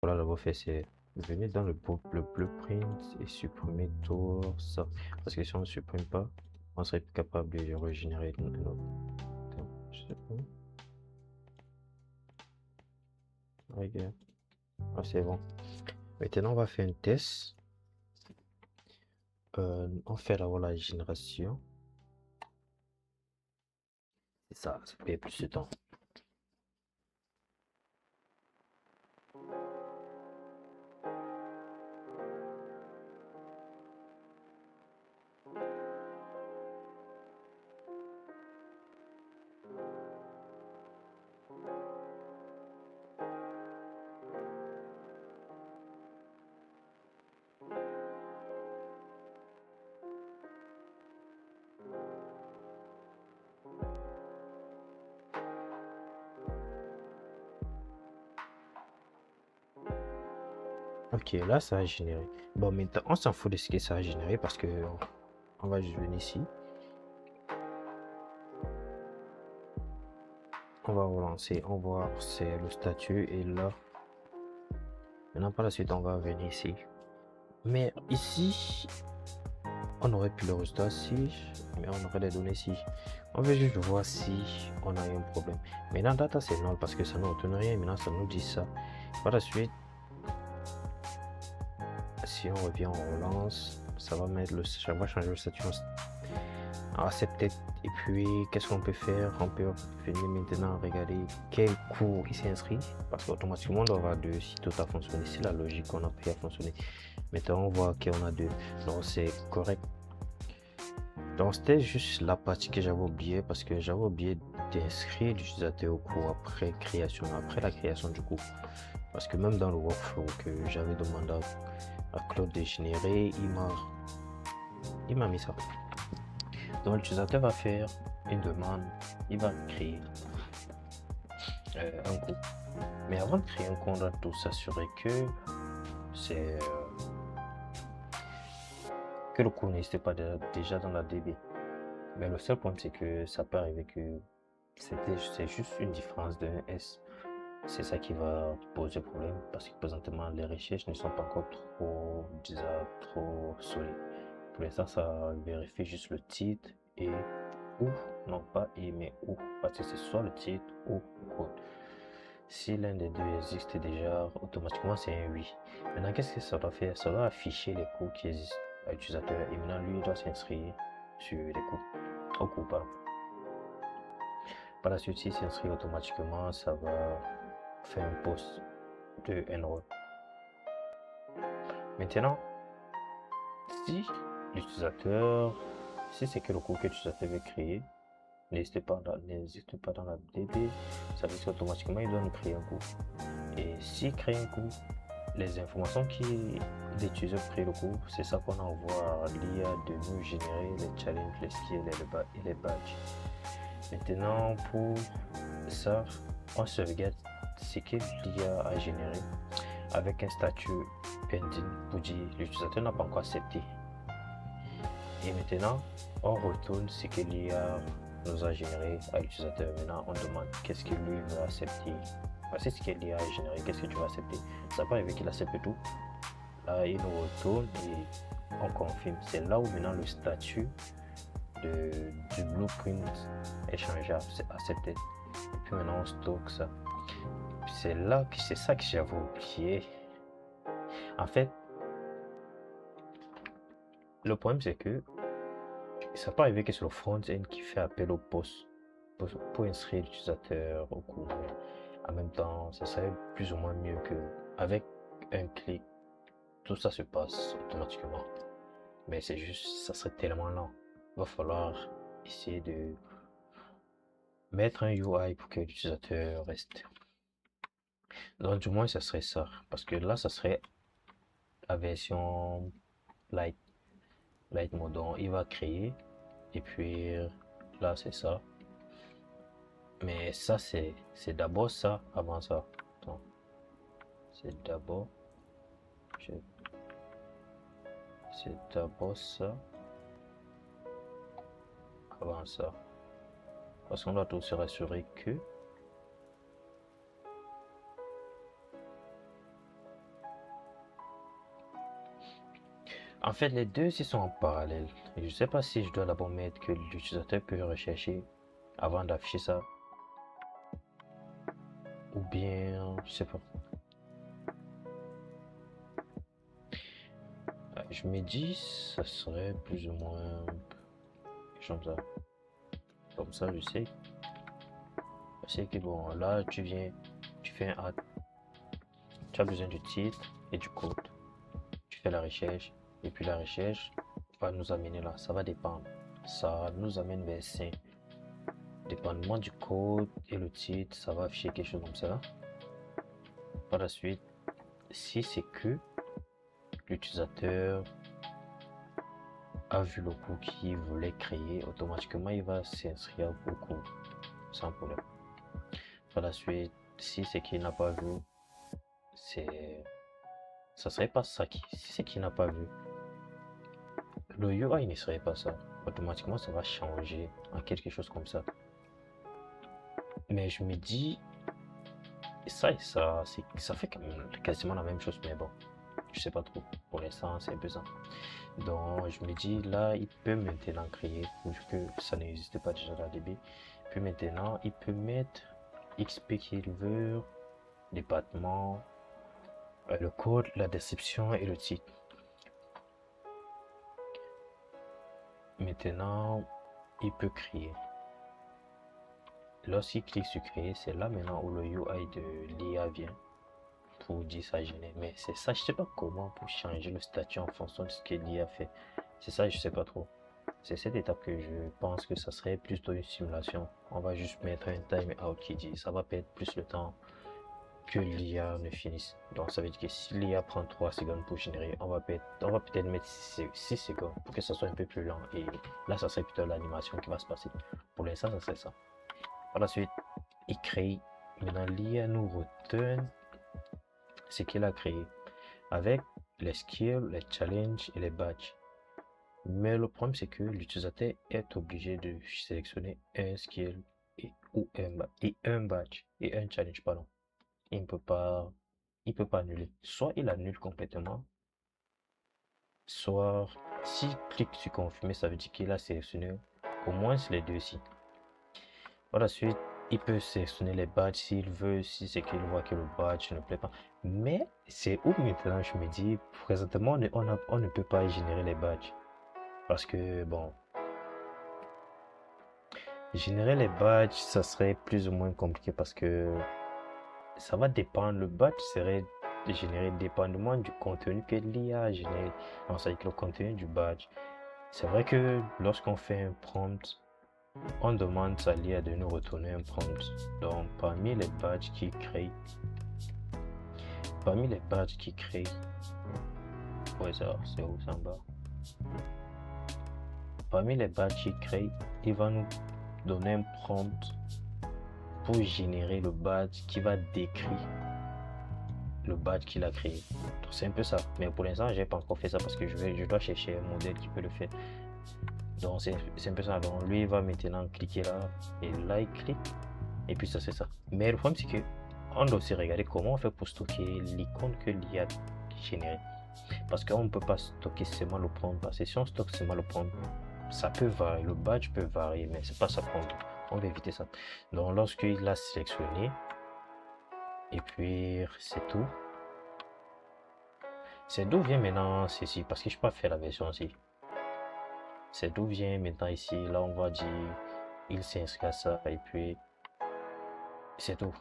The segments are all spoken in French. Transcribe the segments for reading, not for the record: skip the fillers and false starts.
Voilà, d'abord faire, c'est venir dans le blueprint et supprimer tout ça. Parce que si on ne supprime pas, on serait capable de régénérer notre. Attends, je sais pas. Regarde. Ah, c'est bon. Maintenant, on va faire un test. On fait d'abord la génération. C'est ça fait plus de temps. Ok, là, ça a généré. Bon, maintenant, on s'en fout de ce que ça a généré parce que on va juste venir ici. On va relancer, on va voir c'est le statut et là. Maintenant, par la suite, on va venir ici. Mais ici, on aurait pu le résultat si, mais on aurait les données si. On veut juste voir si on a eu un problème. Maintenant, data c'est null parce que ça ne nous retourne rien. Maintenant, ça nous dit ça. Par la suite, si on revient, on relance, ça va mettre ça va changer le statut en accepted. Et puis, qu'est-ce qu'on peut faire? On peut venir maintenant regarder quel cours il s'est inscrit parce qu'automatiquement, on doit avoir deux si tout a fonctionné. C'est la logique qu'on a pris à fonctionner. Maintenant, on voit qu'on a deux. Donc, c'est correct. Donc, c'était juste la partie que j'avais oublié parce que j'avais oublié d'inscrire l'utilisateur au cours après la création du cours. Parce que même dans le workflow que j'avais demandé à Claude de générer, il m'a mis ça. Donc, l'utilisateur va faire une demande, il va créer un cours. Mais avant de créer un cours, on doit tout s'assurer que c'est que le cours n'existe pas déjà dans la DB. Mais le seul point, c'est que ça peut arriver que c'est juste une différence d'un S. C'est ça qui va poser problème parce que présentement les recherches ne sont pas encore trop solides. Pour l'instant, ça vérifie juste le titre et ou, non pas et mais ou, parce que c'est soit le titre ou code. Si l'un des deux existe déjà, automatiquement c'est un oui. Maintenant, qu'est-ce que ça doit faire? Ça doit afficher les cours qui existent à l'utilisateur et maintenant lui il doit s'inscrire sur les cours, au cours pardon. Par la suite, s'il s'inscrit automatiquement, ça va faire un post de enroll. Maintenant, si l'utilisateur, si c'est que le cours que l'utilisateur veut créer n'existe pas dans la DB, ça veut dire qu'automatiquement il doit nous créer un cours. Et s'il crée un cours, les informations qui l'utilisateur crée le cours, c'est ça qu'on envoie à l'IA de nous générer les challenges, les skills et les badges. Maintenant, pour ça, on sauvegarde ce que l'IA a généré avec un statut pending pour dire l'utilisateur n'a pas encore accepté. Et maintenant, on retourne ce que l'IA nous a généré à l'utilisateur. Maintenant, on demande qu'est-ce qu'il lui veut accepter. Voici ce que l'IA a généré, qu'est-ce que tu vas accepter. Ça peut arriver qu'il accepte tout. Là, il nous retourne et on confirme. C'est là où maintenant le statut du blueprint est changeable, c'est accepté. Et puis maintenant, on stocke ça. C'est ça que j'avais oublié. En fait, le problème c'est que ça peut arriver que c'est le front-end qui fait appel au post pour inscrire l'utilisateur au cours. En même temps, ça serait plus ou moins mieux que avec un clic, tout ça se passe automatiquement. Mais c'est juste, ça serait tellement lent. Il va falloir essayer de mettre un UI pour que l'utilisateur reste. Donc du moins, ça serait ça. Parce que là, ça serait la version light, light mode. Donc, il va créer. Et puis là, c'est ça. Mais ça, c'est d'abord ça avant ça. Donc, c'est d'abord. C'est d'abord ça avant ça. Parce qu'on doit tout se rassurer que En fait, les deux ils sont en parallèle. Et je sais pas si je dois d'abord mettre que l'utilisateur peut rechercher avant d'afficher ça. Ou bien, je sais pas. Je me dis, ça serait plus ou moins comme ça. Comme ça, je sais que bon, là, tu viens, tu fais un add, tu as besoin du titre et du code. Tu fais la recherche, et puis la recherche va nous amener là. Ça va dépendre. Ça nous amène vers 5. Dépendamment du code et le titre, ça va afficher quelque chose comme ça. Par la suite, si c'est que l'utilisateur a vu le cours qu'il voulait créer, automatiquement il va s'inscrire au cours sans problème. Par la suite, si c'est qu'il n'a pas vu, ça serait pas ça si c'est qu'il n'a pas vu, le UI ne serait pas ça. Automatiquement ça va changer en quelque chose comme ça. Mais je me dis, ça et ça, ça fait quand même quasiment la même chose, mais bon, je sais pas trop. Pour l'instant, c'est un peu ça. Donc, je me dis, là, il peut maintenant créer, vu que ça n'existait pas déjà dans la DB. Puis maintenant, il peut mettre XP qu'il veut, département, le code, la description et le titre. Maintenant, il peut créer. Lorsqu'il clique sur créer, c'est là maintenant où le UI de l'IA vient pour dire ça génère. Mais c'est ça, je sais pas comment pour changer le statut en fonction de ce que l'IA fait. C'est ça, je sais pas trop. C'est cette étape que je pense que ça serait plutôt une simulation. On va juste mettre un timeout qui dit ça va perdre plus le temps que l'IA ne finisse. Donc ça veut dire que si l'IA prend 3 secondes pour générer, on va peut-être mettre 6 secondes pour que ça soit un peu plus lent. Et là, ça serait plutôt l'animation qui va se passer. Pour l'instant, ça serait ça. Par la suite, il crée. Maintenant, l'IA nous retourne ce qu'il a créé avec les skills, les challenges et les badges. Mais le problème, c'est que l'utilisateur est obligé de sélectionner un skill et un badge et un challenge, pardon. Il ne peut pas, annuler. Soit il annule complètement, soit s'il clique sur confirmer, ça veut dire qu'il a sélectionné au moins les deux-ci. Par la suite, il peut sélectionner les badges s'il veut, si c'est qu'il voit que le badge ne plaît pas. Mais c'est où maintenant je me dis, présentement, on ne peut pas générer les badges. Parce que, bon, générer les badges, ça serait plus ou moins compliqué parce que ça va dépendre. Le badge serait généré dépendamment du contenu que l'IA a généré. Donc, ça veut dire que le contenu du badge. C'est vrai que lorsqu'on fait un prompt, on demande à l'IA de nous retourner un prompt. Donc, parmi les badges qui créent, ouais, ça, c'est où ça en bas? Parmi les badges qu'il crée, il va nous donner un prompt pour générer le badge qui va décrire le badge qu'il a créé. Donc c'est un peu ça. Mais pour l'instant, j'ai pas encore fait ça parce que je dois chercher un modèle qui peut le faire. Donc c'est un peu ça. Donc lui, il va maintenant cliquer là et là, il clique. Et puis ça, c'est ça. Mais le problème, c'est que on doit aussi regarder comment on fait pour stocker l'icône que l'IA a générée. Parce qu'on ne peut pas stocker seulement le prompt. Parce que si on stocke seulement le prompt, ça peut varier, le badge peut varier, mais c'est pas ça on va éviter ça. Donc lorsqu'il l'a sélectionné, et puis c'est tout. C'est d'où vient maintenant ceci, parce que je peux pas faire la version ici. C'est d'où vient maintenant ici, là on va dire, il s'inscrit à ça, et puis c'est tout.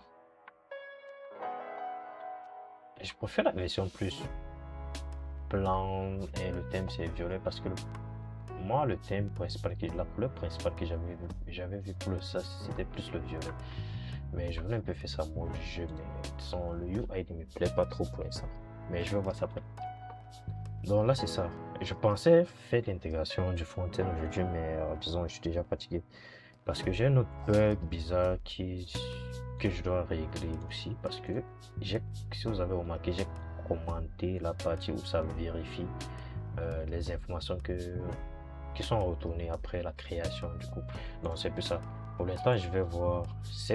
Je préfère la version plus blanc et le thème c'est violet parce que moi le thème principal, la couleur principale que j'avais vu pour ça, c'était plus le violet. Mais je voulais un peu faire ça mode jeu, mais disons, le UI ne me plaît pas trop pour l'instant. Mais je vais voir ça après. Donc là c'est ça. Je pensais faire l'intégration du front-end aujourd'hui, mais disons je suis déjà fatigué. Parce que j'ai un autre bug bizarre que je dois régler aussi. Parce que si vous avez remarqué, j'ai commenté la partie où ça vérifie les informations qui sont retournées après la création du coup. Donc c'est un peu ça. Pour l'instant, je vais voir